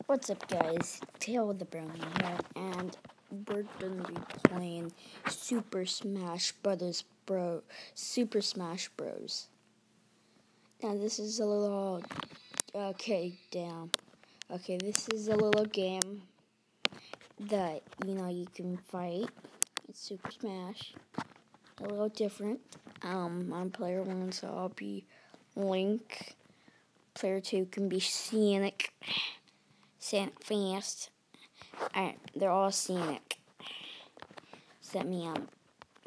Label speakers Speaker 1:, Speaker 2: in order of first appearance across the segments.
Speaker 1: What's up, guys? Tail the Brownie here, and we're gonna be playing Super Smash Brothers Super Smash Bros. Now this is a little this is a little game that you can fight. It's Super Smash. A little different. I'm player 1, so I'll be Link. Player 2 can be Sonic. Sonic Fast. Alright, they're all Sonic. Except me,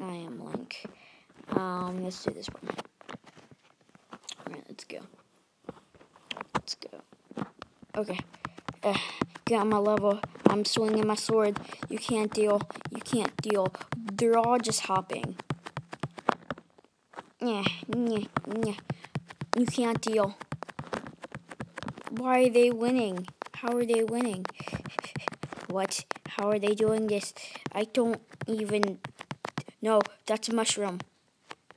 Speaker 1: I am Link. Let's do this one. Alright, let's go. Okay. Get on my level. I'm swinging my sword. You can't deal. They're all just hopping. You can't deal. Why are they winning? How are they winning? What? How are they doing this? I don't even... No, that's a mushroom.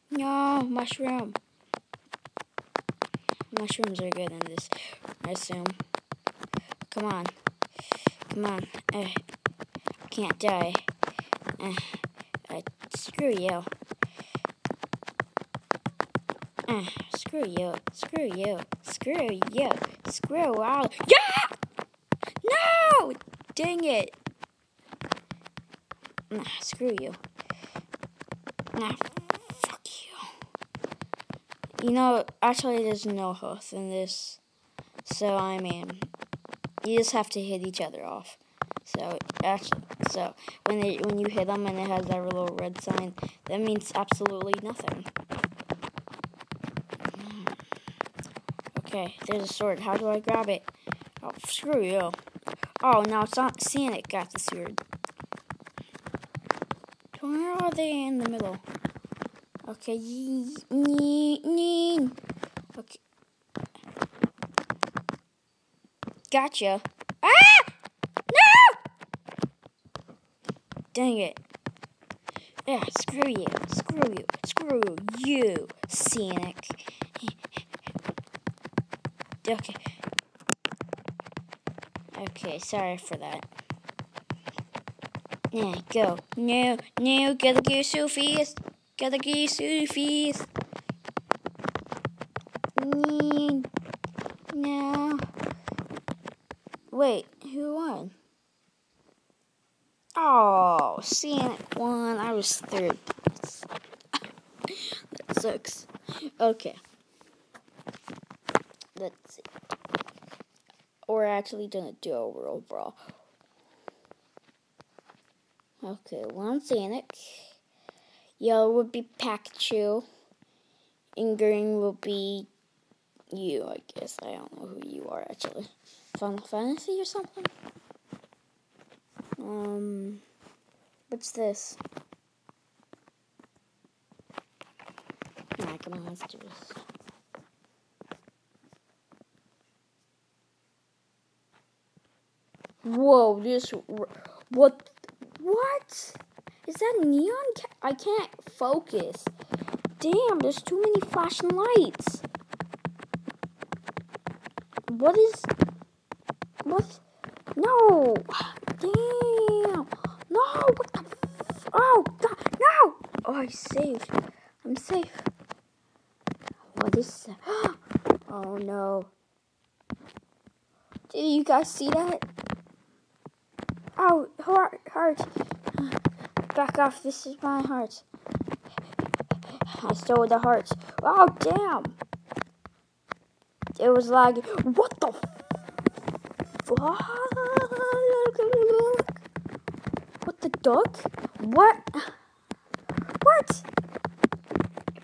Speaker 1: No, mushroom. Mushrooms are good in this, I assume. Come on. Can't die. Screw you. Screw out. Yeah! No! Dang it. Screw you. Fuck you. Actually, there's no health in this. So, I mean, you just have to hit each other off. So, when you hit them and it has that little red sign, that means absolutely nothing. Okay, there's a sword. How do I grab it? Oh, screw you. Oh, now it's not Sonic got the sword. Where are they in the middle? Okay, okay. Gotcha. Ah! No! Dang it. Yeah, screw you, Sonic. Okay, sorry for that. Yeah, go. No, gotta go so fast. No. Wait, who won? Oh, Sonic won. I was third place. That sucks. Okay. Let's see. We're actually gonna do a world brawl. Okay, one Sonic. Yellow would be Pikachu. And green will be you, I guess. I don't know who you are, actually. Final Fantasy or something? What's this? Nah, come on, let's do this. Whoa, what? Is that neon? I can't focus. Damn, there's too many flashing lights. What? No. Damn. No, what the oh, God, no. Oh, I'm safe. What is that? Oh, no. Did you guys see that? Oh, heart. Back off, this is my heart. I stole the heart. Oh, damn. It was lagging. What the fuck? What the duck? What?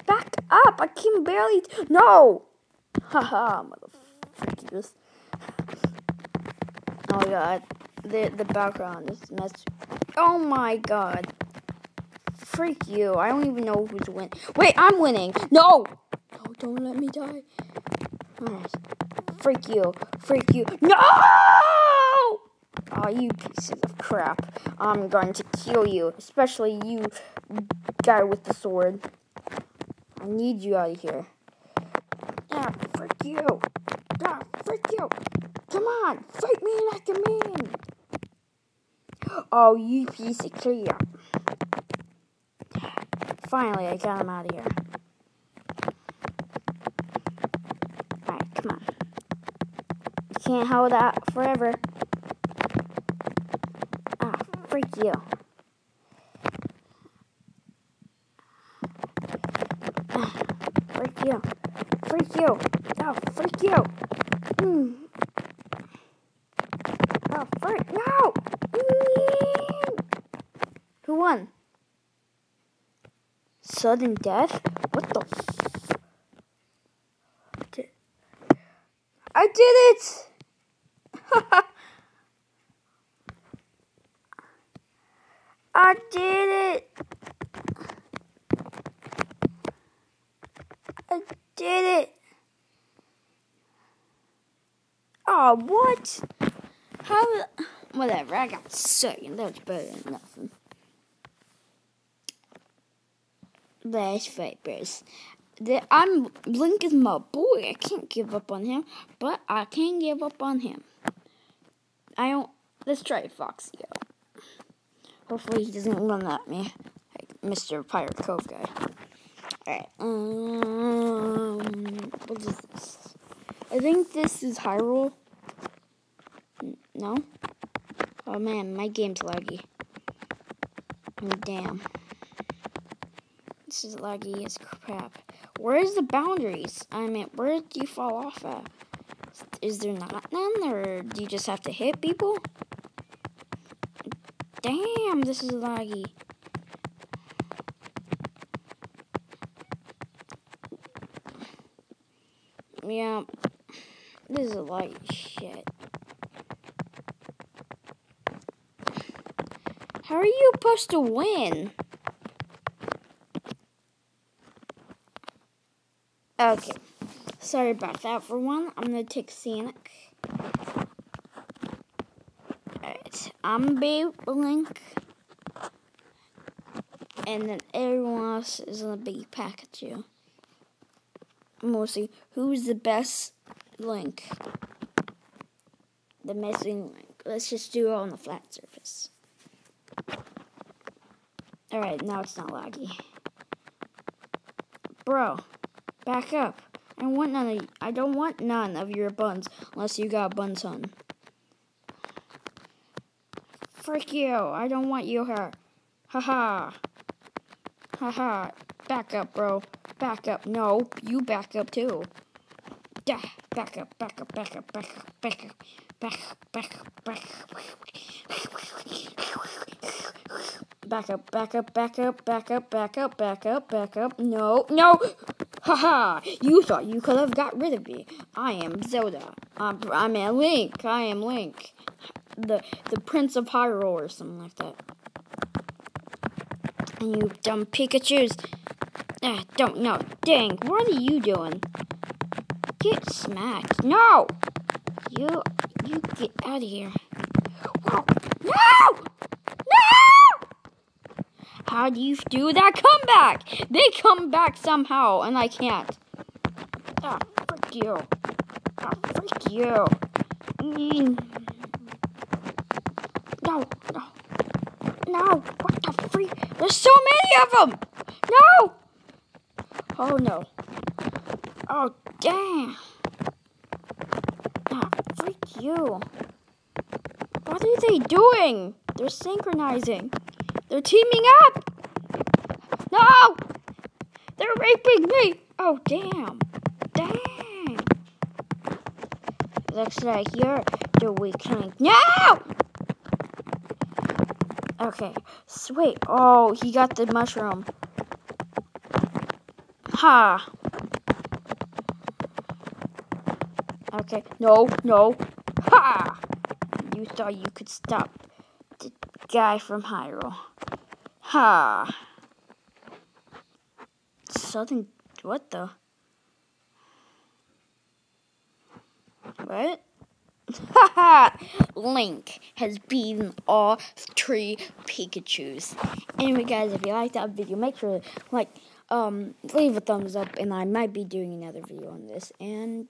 Speaker 1: Back up. I can barely... No. Haha, motherfuckers. Oh, God. The background is messed. Oh, my God. Freak you. I don't even know who's winning. Wait, I'm winning. No, don't let me die. Alright. Freak you. No! Oh, you pieces of crap. I'm going to kill you. Especially you guy with the sword. I need you out of here. Ah, freak you. Come on, fight me like a man. Oh, you piece of crap. Finally, I got him out of here. Alright, come on. You can't hold out forever. Ah, freak you. Freak you. Freak you. Oh, freak you. Oh, freak. No! Who won? Sudden death? What the I did it! I did it! I did it! Oh, what? How? Whatever, I got second. That's better than nothing. Let's fight, Bears. Link is my boy. I can't give up on him, but I can give up on him. Let's try Foxy out. Hopefully he doesn't run at me, like Mr. Pirate Cove guy. Alright, what is this? I think this is Hyrule. No? Oh man, my game's laggy. Damn. This is laggy as crap. Where is the boundaries? I mean, where do you fall off at? Is there not none, or do you just have to hit people? Damn, this is laggy. Yeah, this is laggy shit. How are you supposed to win? Okay, sorry about that for one. I'm gonna take Sonic. Alright, I'm Babe Link. And then everyone else is gonna be Pikachu. Mostly, who's the best Link? The missing Link. Let's just do it on the flat surface. Alright, now it's not laggy. Bro. Back up. I don't want none of your buns unless you got a bun son. Frick you. I don't want you here. Haha. Haha. Back up, bro. Back up. No, you back up too. Yeah. Back up, back up, back up, back up, back up, back up, back up, back up. Back up, back up, back up, back up, back up, back up, back up. No, no. Haha! You thought you could have got rid of me. I am Zelda. I'm a Link. I am Link. The Prince of Hyrule or something like that. And you dumb Pikachus. Don't know. Dang, what are you doing? Get smacked. No! You get out of here. Whoa. No! No! How do you do that comeback? They come back somehow, and I can't. Ah, frick you. Ah, frick you. No, no. No, what the freak? There's so many of them! No! Oh, no. Oh, damn. Ah, freak you. What are they doing? They're synchronizing. They're teaming up! No! They're raping me! Oh, damn. Dang. Looks like you're the weak link. No! Okay. Sweet. Oh, he got the mushroom. Ha! Okay. No, no. Ha! You thought you could stop the guy from Hyrule. Ha! Southern... What the... What? Haha! Link has beaten all 3 Pikachus. Anyway, guys, if you liked that video, make sure to leave a thumbs up, and I might be doing another video on this. And